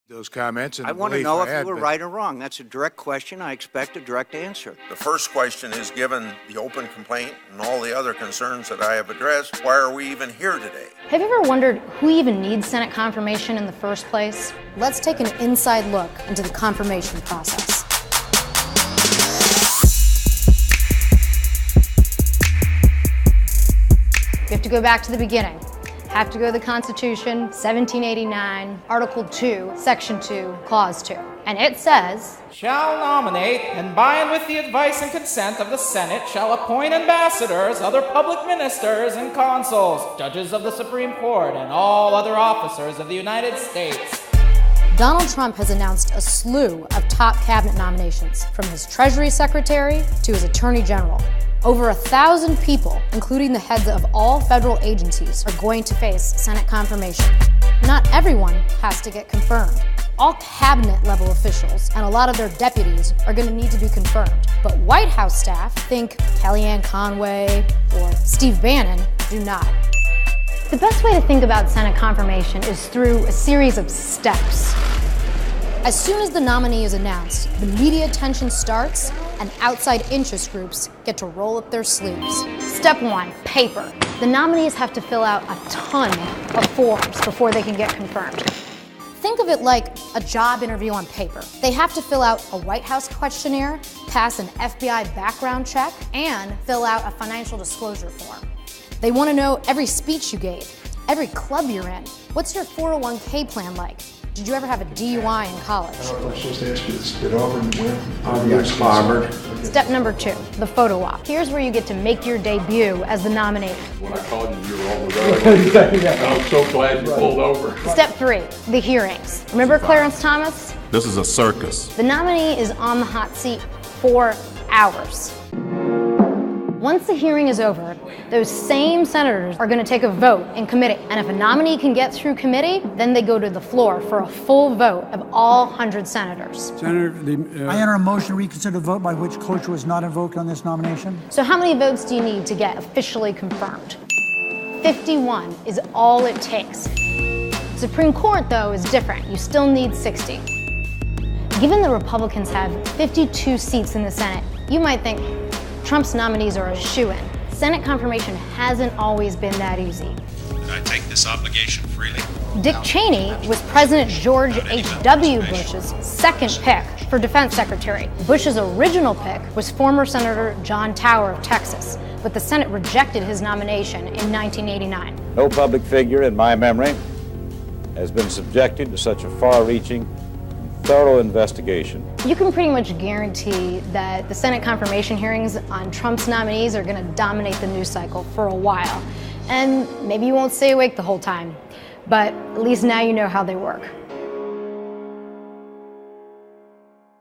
those comments. And I want to know if you were right or wrong. That's a direct question. I expect a direct answer. The first question is, given the open complaint and all the other concerns that I have addressed, why are we even here today? Have you ever wondered who even needs Senate confirmation in the first place? Let's take an inside look into the confirmation process. You have to go back to the beginning. Have to go to the Constitution, 1789, Article 2, Section 2, Clause 2. And it says, shall nominate, and by and with the advice and consent of the Senate, shall appoint ambassadors, other public ministers and consuls, judges of the Supreme Court, and all other officers of the United States. Donald Trump has announced a slew of top cabinet nominations, from his Treasury Secretary to his Attorney General. Over 1,000 people, including the heads of all federal agencies, are going to face Senate confirmation. Not everyone has to get confirmed. All cabinet-level officials and a lot of their deputies are going to need to be confirmed. But White House staff, think Kellyanne Conway or Steve Bannon, do not. the best way to think about Senate confirmation is through a series of steps. As soon as the nominee is announced, the media attention starts and outside interest groups get to roll up their sleeves. Step 1, paper. The nominees have to fill out a ton of forms before they can get confirmed. Think of it like a job interview on paper. They have to fill out a White House questionnaire, pass an FBI background check, and fill out a financial disclosure form. They want to know every speech you gave, every club you're in. What's your 401k plan like? Did you ever have a DUI in college? I don't know if I'm supposed to ask you this. Did Auburn win? I got clobbered. Step number 2, the photo op. Here's where you get to make your debut as the nominee. When I called you, you were on the road. I was so glad you pulled over. Step 3, the hearings. Remember Clarence Thomas? This is a circus. The nominee is on the hot seat for hours. Once the hearing is over, those same senators are going to take a vote in committee. And if a nominee can get through committee, then they go to the floor for a full vote of all 100 senators. Senator, I enter a motion to reconsider the vote by which cloture was not invoked on this nomination. So how many votes do you need to get officially confirmed? 51 is all it takes. Supreme Court, though, is different. You still need 60. Given the Republicans have 52 seats in the Senate, you might think Trump's nominees are a shoo-in. Senate confirmation hasn't always been that easy. I take this obligation freely. Dick Cheney was President George H.W. Bush's second pick for defense secretary. Bush's original pick was former Senator John Tower of Texas, but the Senate rejected his nomination in 1989. No public figure in my memory has been subjected to such a far-reaching, thorough investigation. You can pretty much guarantee that the Senate confirmation hearings on Trump's nominees are going to dominate the news cycle for a while. And maybe you won't stay awake the whole time, but at least now you know how they work.